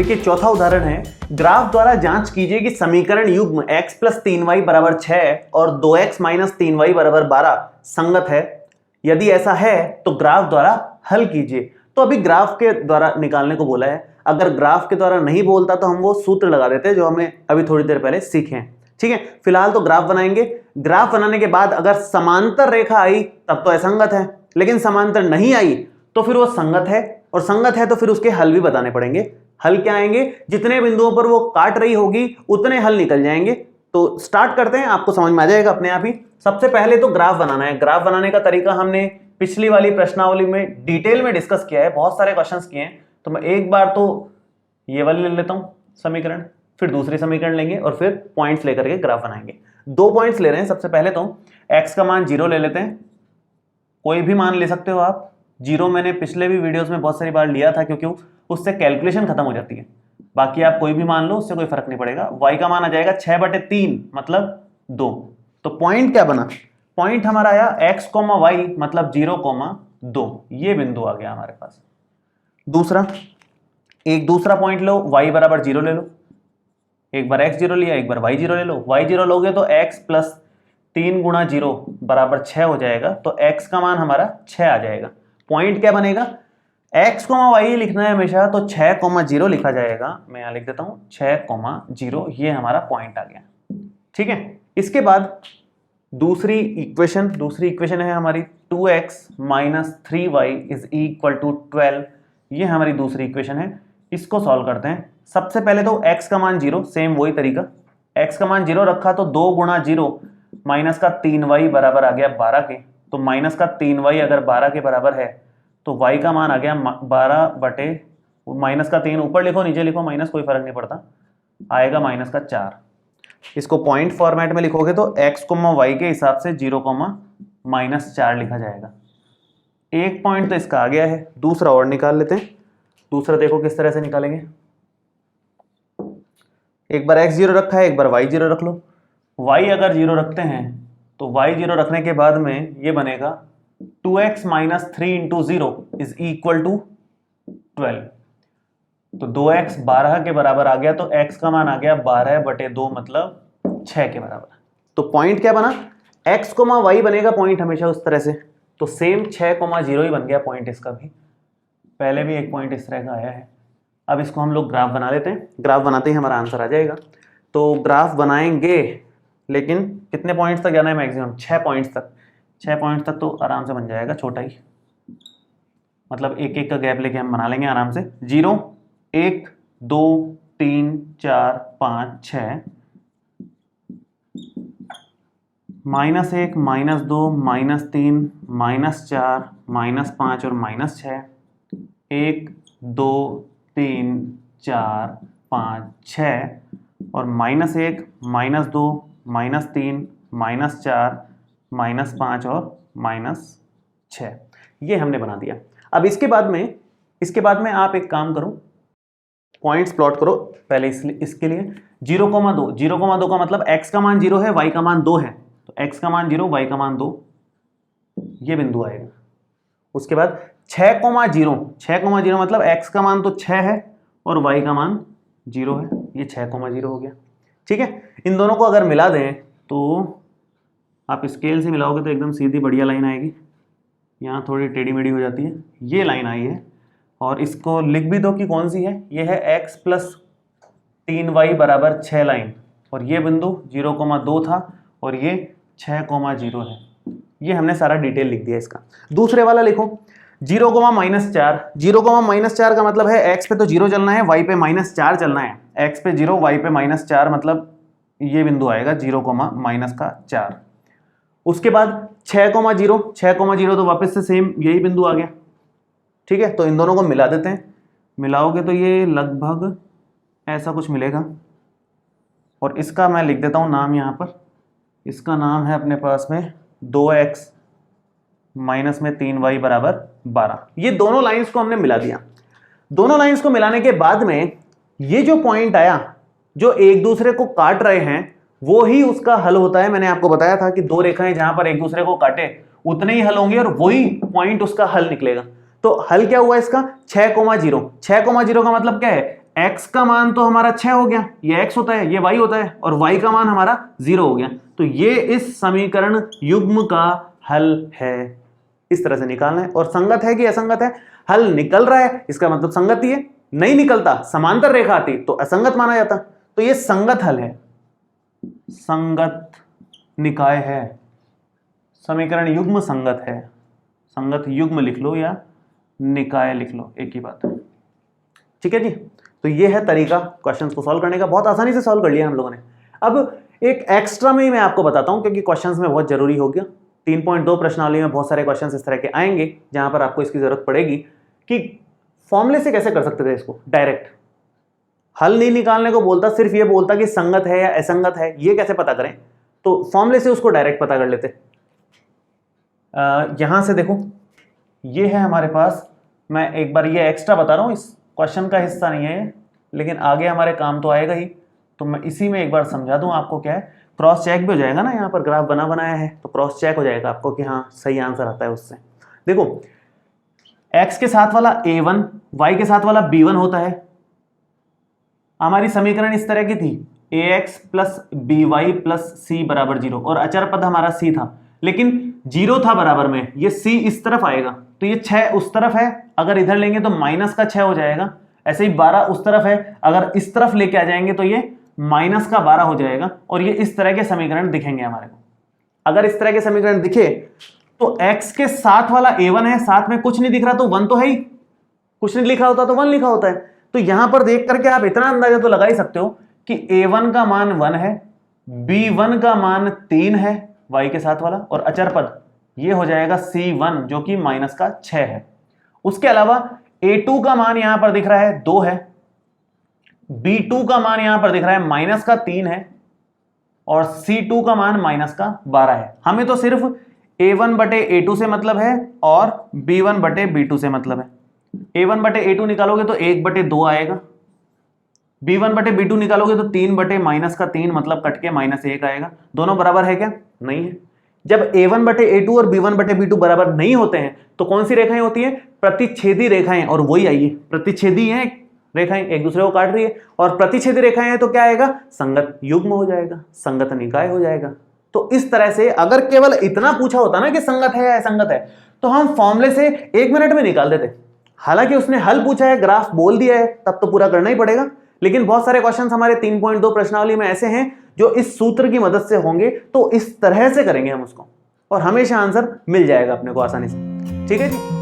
देखिए चौथा उदाहरण है, ग्राफ द्वारा जांच कीजिए कि समीकरण युग्म x + 3y = 6 और 2x - 3y = 12 संगत है। यदि ऐसा है तो ग्राफ द्वारा हल कीजिए। तो अभी ग्राफ के द्वारा निकालने को बोला है। अगर ग्राफ के द्वारा नहीं बोलता तो हम वो सूत्र लगा देते हैं जो हमने अभी थोड़ी देर पहले सीखे हैं। ठीक है, फिलहाल तो ग्राफ बनाएंगे। ग्राफ बनाने के बाद अगर समांतर रेखा आई तब तो असंगत है, लेकिन समांतर नहीं आई तो फिर वो संगत है, और संगत है तो फिर उसके हल भी बताने पड़ेंगे। हल क्या आएंगे, जितने बिंदुओं पर वो काट रही होगी उतने हल निकल जाएंगे। तो स्टार्ट करते हैं, आपको समझ में आ जाएगा अपने आप ही। सबसे पहले तो ग्राफ बनाना है। ग्राफ बनाने का तरीका हमने पिछली वाली प्रश्नावली में डिटेल में डिस्कस किया है, बहुत सारे क्वेश्चंस किए हैं। तो मैं एक बार तो ये वाली ले लेता हूं समीकरण, फिर दूसरी समीकरण लेंगे और फिर पॉइंट्स लेकर के ग्राफ बनाएंगे। 2 पॉइंट्स ले रहे हैं। सबसे पहले तो x का मान 0 ले लेते हैं। कोई भी मान ले सकते हो आप। 0 मैंने पिछले भी वीडियोस में बहुत सारी बार लिया था, क्योंकि उससे कैलकुलेशन खत्म हो जाती है। बाकी आप कोई भी मान लो, उससे कोई फर्क नहीं पड़ेगा। y का मान आ जाएगा 6/3 मतलब 2। तो पॉइंट क्या बना, पॉइंट हमारा आया x, y मतलब 0,2। ये बिंदु आ गया हमारे पास। दूसरा, एक दूसरा पॉइंट लो, y = 0 ले लो। एक बार x 0 लिया, एक बार y 0 ले लो। y 0 लोगे तो x + 3 × 0 = 6 हो जाएगा। तो x का मान हमारा 6 आ जाएगा। पॉइंट क्या बनेगा, x, y लिखना है हमेशा, तो 6,0 लिखा जाएगा। मैं यहां लिख देता हूं 6,0। ये हमारा पॉइंट आ गया। ठीक है, इसके बाद दूसरी इक्वेशन है हमारी 2x - 3y = 12। ये हमारी दूसरी इक्वेशन है। इसको सॉल्व करते हैं। सबसे पहले तो x का मान 0, सेम वही तरीका। x का मान 0 रखा तो 2 × 0 - 3y बराबर आ गया 12 के। तो -3y अगर 12 के बराबर है तो y का मान आ गया 12 - 3 ऊपर लिखो नीचे लिखो माइनस, कोई फर्क नहीं पड़ता, आएगा -4। इसको पॉइंट फॉर्मेट में लिखोगे तो x, y के हिसाब से 0, -4 लिखा जाएगा। एक पॉइंट तो इसका आ गया है। दूसरा और निकाल लेते हैं। दूसरा देखो किस तरह से निकालेंगे। एक बार x 0 रखा है, एक बार y 0 रख लो। y अगर 0 रखते हैं तो y 0 रखने के बाद में ये बनेगा 2x - 3 × 0 = 12। तो 2x 12 के बराबर आ गया, तो x का मान आ गया 12/2 मतलब 6 के बराबर। तो पॉइंट क्या बना, x, y बनेगा पॉइंट हमेशा उस तरह से। तो सेम 6,0 ही बन गया पॉइंट इसका भी। पहले भी एक पॉइंट इस तरह का आया है। अब इसको हम लोग ग्राफ बना लेते हैं। ग्राफ बनाते ही हमारा आंसर आ जाएगा। तो ग्राफ बनाएंगे, लेकिन कितने पॉइंट्स तक जाना है मैक्सिमम, 6 पॉइंट्स तक। 6 पॉइंट्स तक तो आराम से बन जाएगा, छोटा ही, मतलब एक एक का गैप लेके हम बना लेंगे आराम से। 0, 1, 2, 3, 4, 5, 6, -1, -2, -3, -4, -5 और -6। 1, 2, 3, 4, 5, 6 और -1, -2, -3, -4, -5 और -6। ये हमने बना दिया। अब इसके बाद में आप एक काम करो, पॉइंट्स प्लॉट करो पहले इसके लिए। 0,2 का मतलब x का मान 0 है, y का मान 2 है। तो x का मान 0, y का मान 2, ये बिंदु आएगा। उसके बाद 6,0 मतलब x का मान तो 6 है और y का मान 0 है। ये 6,0 हो गया। ठीक है, इन दोनों को अगर मिला दें तो आप स्केल से मिलाओगे तो एकदम सीधी बढ़िया लाइन आएगी। यहाँ थोड़ी टेढ़ी मेढ़ी हो जाती है, ये लाइन आई है। और इसको लिख भी दो कि कौन सी है। ये है x + 3y = 6 लाइन, और ये बिंदु 0,2 था और ये 6,0 है। ये हमने सारा डिटेल लिख दिया इसका। दूसरे वाला लिखो 0, -4। 0, का मतलब है x पे तो 0 चलना है, y पे -4 चलना है। x पे 0, y पे -4 मतलब ये बिंदु आएगा 0,4। उसके बाद 6,0 तो वापस से सेम यही बिंदु आ गया। ठीक है, तो इन दोनों को मिला देते हैं। मिलाओगे तो ये लगभग ऐसा कुछ मिलेगा। और इसका मैं लिख देता हूँ नाम यहाँ पर। इसका नाम है अपने पास में 2x - 3y = 12। ये दोनों लाइंस को हमने मिला दिया। दोनों लाइंस को मिलाने के बाद में ये जो पॉइंट आया, जो एक दूसरे को काट रहे हैं, वो ही उसका हल होता है। मैंने आपको बताया था कि 2 रेखाएं जहां पर एक दूसरे को काटे उतने ही हल होंगे और वही पॉइंट उसका हल निकलेगा। तो हल क्या हुआ इसका, 6,0। 6,0 का मतलब क्या है, x का मान तो हमारा 6 हो गया, ये x होता है, ये y होता है, और y का मान हमारा 0 हो गया। तो ये इस समीकरण युग्म का हल है। इस तरह से निकालना है। और संगत है कि असंगत है, हल निकल रहा है इसका मतलब संगत ही है, नहीं निकलता समांतर रेखा आती तो असंगत माना जाता। तो ये संगत हल है, संगत निकाय है, समीकरण युग्म संगत है। संगत युग्म लिख लो या निकाय लिख लो, एक ही बात है। ठीक है जी। तो ये है तरीका क्वेश्चंस को सॉल्व करने का, बहुत आसानी से सॉल्व कर लिया हम लोगों ने। अब एक एक्स्ट्रा में ही मैं आपको बताता हूं क्योंकि क्वेश्चंस में बहुत जरूरी हो गया। 3.2 प्रश्नावली में बहुत सारे क्वेश्चंस इस तरह के आएंगे जहां पर आपको इसकी जरूरत पड़ेगी कि फॉर्मूले से कैसे कर सकते थे इसको डायरेक्ट। हल नहीं निकालने को बोलता, सिर्फ ये बोलता कि संगत है या असंगत है, ये कैसे पता करें, तो फॉर्मूले से उसको डायरेक्ट पता कर लेते। यहां से देखो, ये है हमारे पास, मैं एक बार ये एक्स्ट्रा बता रहा हूं, इस क्वेश्चन का हिस्सा नहीं है लेकिन आगे हमारे काम तो आएगा ही, तो मैं इसी में एक बार समझा दूं आपको। क्या है, क्रॉस चेक भी हो जाएगा ना, यहाँ पर ग्राफ बनाया है तो क्रॉस चेक हो जाएगा आपको कि हाँ सही आंसर आता है उससे। देखो x के साथ वाला a1, y के साथ वाला b1 होता है। हमारी समीकरण इस तरह की थी, ax plus by plus c बराबर 0, और अचर पद हमारा c था लेकिन 0 था बराबर में, ये c इस तरफ आएगा तो ये 6 उस तरफ है, अगर इधर लेंगे तो माइनस का 6 हो जाएगा। ऐसे ही 12 उस तरफ है, अगर इस तरफ लेके आ जाएंगे तो ये माइनस का 12 हो जाएगा। और ये इस तरह के समीकरण दिखेंगे हमारे को। अगर इस तरह के समीकरण दिखे तो x के साथ वाला a1 है, साथ में कुछ नहीं दिख रहा तो 1 तो है ही, कुछ नहीं लिखा होता तो 1 लिखा होता है। तो यहां पर देख करके आप इतना अंदाजा तो लगा ही सकते हो कि a1 का मान 1 है, b1 का मान 3 है y के साथ वाला, और अचर पद ये हो जाएगा c1 जो कि माइनस का 6 है। उसके अलावा a2 का मान यहां पर दिख रहा है 2 है, b2 का मान यहां पर दिख रहा है माइनस का 3 है, और c2 का मान माइनस का 12 है। हमें तो सिर्फ a1 बटे a2 से मतलब है और b1 बटे b2 से मतलब है। a1 बटे a2 निकालोगे तो 1 बटे 2 आएगा, b1 बटे b2 निकालोगे तो 3 बटे माइनस का 3 मतलब कट के माइनस 1 आएगा। दोनों बराबर है क्या? नहीं है। जब a1 बटे a2 और b1 बटे b2 बराबर नहीं होते हैं तो कौन सी रेखाएं होती हैं? प्रतिच्छेदी रेखाएं। और वही आइए, प्रतिच्छेदी हैं रेखाएं, एक दूसरे को काट रही है, और प्रतिच्छेदी रेखाएं हैं तो क्या आएगा? संगत युग्म हो जाएगा, संगत निकाय हो जाएगा। तो इस तरह से अगर केवल इतना पूछा होता ना कि संगत है या असंगत है तो हम फॉर्मूले से 1 मिनट में निकाल देते। हालांकि उसने हल पूछा है, ग्राफ बोल दिया है, तब तो पूरा करना ही पड़ेगा। लेकिन बहुत सारे क्वेश्चंस हमारे 3.2 प्रश्नावली में ऐसे हैं जो इस सूत्र की मदद से होंगे, तो इस तरह से करेंगे हम उसको और हमेशा आंसर मिल जाएगा अपने को आसानी से। ठीक है जी।